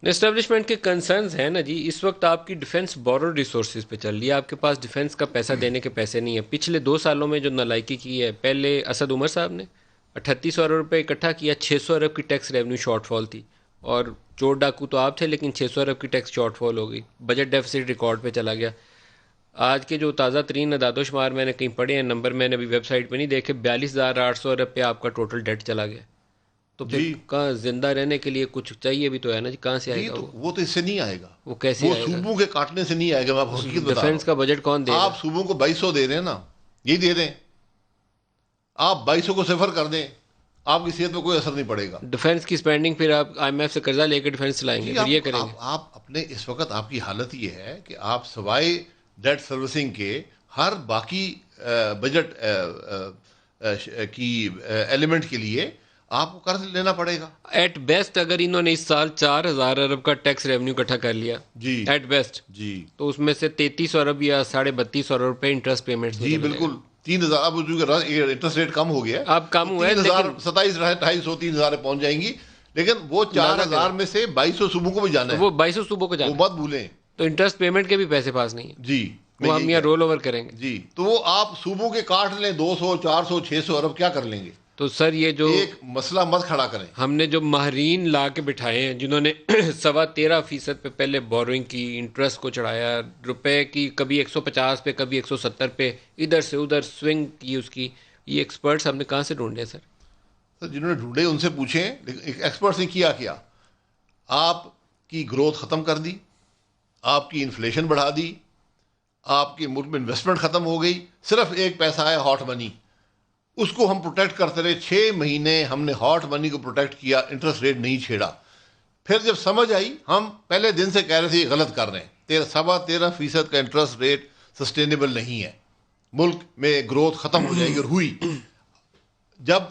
Establishment کے concerns ہیں نا جی. اس وقت آپ کی ڈیفنس بورڈ ریسورسز پہ چل رہی ہے. آپ کے پاس ڈیفنس کا پیسہ دینے کے پیسے نہیں ہیں. پچھلے 2 سالوں میں جو نالائکی کی ہے، پہلے اسد عمر صاحب نے 3800 ارب روپے اکٹھا کیا، 600 ارب کی ٹیکس ریونیو شارٹ فال تھی، اور چور ڈاکو تو آپ تھے، لیکن 600 ارب کی ٹیکس شارٹ فال ہو گئی، بجٹ ڈیفیسٹ ریکارڈ پہ چلا گیا. آج کے جو تازہ ترین اعداد و شمار میں نے کہیں پڑھے ہیں، نمبر میں نے ابھی ویب سائٹ پہ نہیں دیکھے، 42,800 ارب پہ آپ کا ٹوٹل ڈیٹ چلا گیا. تو پھر جی کہاں زندہ رہنے کے لیے کچھ چاہیے بھی تو ہے نا جی. کہاں سے آئے جی، گا تو وہ؟ وہ تو اس سے نہیں آئے گا. وہ کیسے وہ آئے گا؟ صوبوں کے کاٹنے سے نہیں آئے گا. میں آپ کو حقیقت بتا رہا ڈیفنس کا بجٹ کون ہوں. دے گا؟ آپ صوبوں کو 2200 دے رہے ہیں نا، یہی دے دیں. آپ 2200 کو صفر کر دیں، آپ کی صحت پہ کوئی اثر نہیں پڑے گا. ڈیفنس کی سپینڈنگ پھر آپ آئی ایم ایف سے قرضہ لے کے ڈیفنس چلائیں گے، جی پھر یہ کریں گے؟ آپ اپنے اس وقت آپ کی حالت یہ ہے کہ آپ سوائے ڈیٹ سروسنگ کے ہر باقی بجٹ کی ایلیمنٹ کے لیے آپ کو قرض لینا پڑے گا. ایٹ بیسٹ اگر انہوں نے اس سال 4,000 ارب کا ٹیکس ریونیو اکٹھا کر لیا، جی ایٹ بیسٹ، جی تو اس میں سے 3,300 ارب یا 3,250 ارب روپے انٹرسٹ پیمنٹس میں جی چلے جائے گا. بالکل. 3000 اب انٹرسٹ ریٹ کم ہو گیا، اب کم تو ہوا ہے، 3000 لیکن 27,250 3000 پہنچ جائیں گی. لیکن وہ اندازہ 4000 میں سے 2200 صوبوں کو بھی جانا کریں، ہے، وہ 2,200 صوبوں کو وہ جانا مت ہے، بھولیں. تو انٹرسٹ پیمنٹ کے بھی پیسے پاس نہیں ہیں، جی میں وہ ہم یہی یہاں کہہ رہا رول اوور کریں گے. ہوں. جی تو وہ آپ صوبوں کے کاٹ لیں 200 400 600 ارب کیا کر لیں گے. تو سر یہ جو ایک مسئلہ مت کھڑا کریں. ہم نے جو ماہرین لا کے بٹھائے ہیں، جنہوں نے 13.25% پہ پہلے بورنگ کی، انٹرسٹ کو چڑھایا، روپے کی کبھی 150 پہ کبھی 170 پہ ادھر سے ادھر سوئنگ کی اس کی، یہ ایکسپرٹس ہم نے کہاں سے ڈھونڈے سر؟ سر جنہوں نے ڈھونڈے ان سے پوچھیں. ایکسپرٹس نے کیا آپ کی گروتھ ختم کر دی، آپ کی انفلیشن بڑھا دی، آپ کے ملک میں انویسٹمنٹ ختم ہو گئی. صرف ایک پیسہ ہے ہاٹ منی، اس کو ہم پروٹیکٹ کرتے رہے 6 مہینے. ہم نے ہاٹ منی کو پروٹیکٹ کیا، انٹرسٹ ریٹ نہیں چھیڑا. پھر جب سمجھ آئی، ہم پہلے دن سے کہہ رہے تھے یہ غلط کر رہے ہیں. 13.5% کا انٹرسٹ ریٹ سسٹینیبل نہیں ہے، ملک میں گروتھ ختم ہو جائے گی. اور ہوئی جب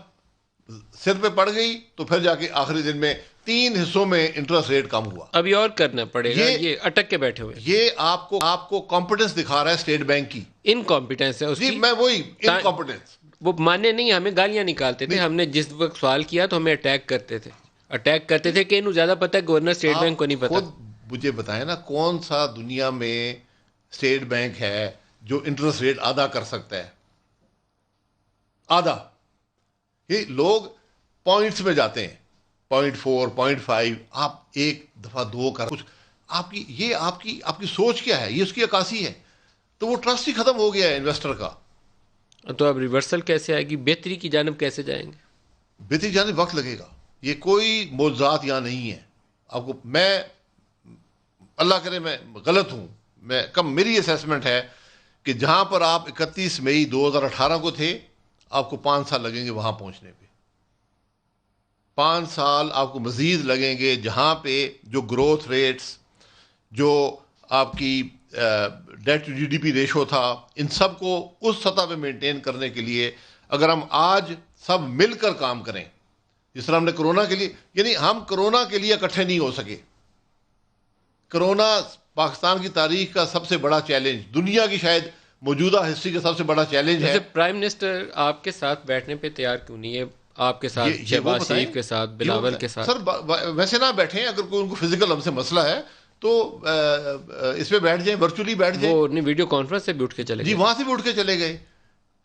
سر پہ پڑ گئی تو پھر جا کے آخری دن میں 3 حصوں میں انٹرسٹ ریٹ کم ہوا. ابھی اور کرنا پڑے گا، یہ یہ اٹک کے بیٹھے ہوئے یہ آپ کو کمپیٹنس دکھا رہا ہے اسٹیٹ بینک کی. انکمپیٹنس ہے اس جی کی. میں وہی انکمپیٹنس. وہ مانے نہیں، ہمیں گالیاں نکالتے تھے. ہم نے جس وقت سوال کیا تو ہمیں اٹیک کرتے تھے کہ انہوں زیادہ پتہ ہے، گورنر اسٹیٹ آپ بینک کو نہیں پتہ. خود مجھے بتائیں نا، کون سا دنیا میں اسٹیٹ بینک ہے جو انٹرسٹ ریٹ آدھا کر سکتا ہے؟ آدھا. یہ لوگ پوائنٹس میں جاتے ہیں، 0.4 0.5. آپ ایک دفعہ 2 کر کچھ. آپ کی سوچ کیا ہے؟ یہ اس کی عکاسی ہے. تو وہ ٹرسٹ ہی ختم ہو گیا ہے انویسٹر کا. تو اب ریورسل کیسے آئے گی؟ بہتری کی جانب کیسے جائیں گے؟ بہتری جانے وقت لگے گا. یہ کوئی معجزات یہاں نہیں ہے. آپ کو میں اللہ کرے میں غلط ہوں، میری اسیسمنٹ ہے کہ جہاں پر آپ 31 مئی 2018 کو تھے، آپ کو 5 سال لگیں گے وہاں پہنچنے پہ. 5 سال آپ کو مزید لگیں گے، جہاں پہ جو گروتھ ریٹس، جو آپ کی debt to G D P ratio تھا، ان سب کو اس سطح پہ مینٹین کرنے کے لیے اگر ہم آج سب مل کر کام کریں، جس طرح ہم نے کرونا کے لیے، یعنی ہم کرونا کے لیے اکٹھے نہیں ہو سکے. کرونا پاکستان کی تاریخ کا سب سے بڑا چیلنج، دنیا کی شاید موجودہ ہسٹری کا سب سے بڑا چیلنج ہے. جیسے پرائم منسٹر آپ کے ساتھ بیٹھنے پہ تیار کیوں نہیں ہے؟ آپ کے ساتھ، یہ وہ شہباز بتائیں، شریف کے ساتھ، یہ وہ بلاول بتائیں کے ساتھ. سر. ویسے نہ بیٹھیں، اگر کوئی ان کو فزیکل ہم سے مسئلہ ہے تو اس پہ بیٹھ جائیں، ورچولی بیٹھ جائیں. وہ نہیں، ویڈیو کانفرنس سے بھی اٹھ کے چلے جی گئے. وہاں سے بھی اٹھ کے چلے گئے.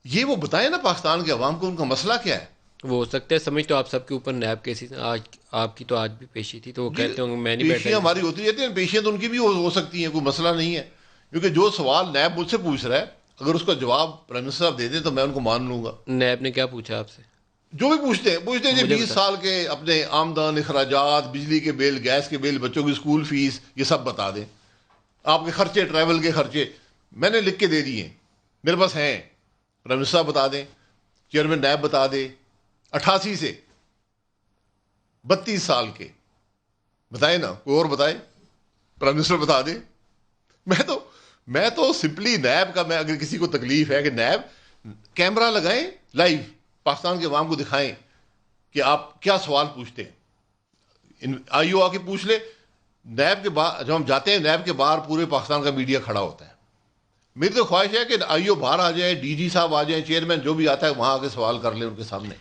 یہ وہ بتائیں نا پاکستان کے عوام کو ان کا مسئلہ کیا ہے. وہ ہو سکتا ہے سمجھ تو آپ سب کے اوپر نیب کیسز، آج آپ کی تو آج بھی پیشی تھی، تو وہ کہتے ہوں گے میں نہیں بیٹھا. پیشیاں ہماری ہوتی رہتی ہیں، پیشیاں تو ان کی بھی ہو سکتی ہیں، کوئی مسئلہ نہیں ہے. کیونکہ جو سوال نیب مجھ سے پوچھ رہا ہے، اگر اس کا جواب پرائم منسٹر صاحب دے دیں تو میں ان کو مان لوں گا. نیب نے کیا پوچھا آپ سے؟ جو بھی پوچھتے ہیں جی، 20 سال کے اپنے آمدن، اخراجات، بجلی کے بل، گیس کے بل، بچوں کی اسکول فیس، یہ سب بتا دیں. آپ کے خرچے، ٹریول کے خرچے میں نے لکھ کے دے دیے ہیں، میرے پاس ہیں. پرائم منسٹر صاحب بتا دیں، چیئرمین نیب بتا دے. 88 سے 32 سال کے بتائیں نا، کوئی اور بتائے، پرائم منسٹر بتا دیں. میں تو سمپلی نیب کا، میں اگر کسی کو تکلیف ہے کہ نیب کیمرہ لگائیں، لائیو پاکستان کے عوام کو دکھائیں کہ آپ کیا سوال پوچھتے ہیں. آئی او آ کے پوچھ لے. نیب کے باہر جب ہم جاتے ہیں، نیب کے باہر پورے پاکستان کا میڈیا کھڑا ہوتا ہے. میری تو خواہش ہے کہ آئی او باہر آ جائے، ڈی جی صاحب آ جائیں، چیئرمین جو بھی آتا ہے وہاں آ کے سوال کر لیں ان کے سامنے.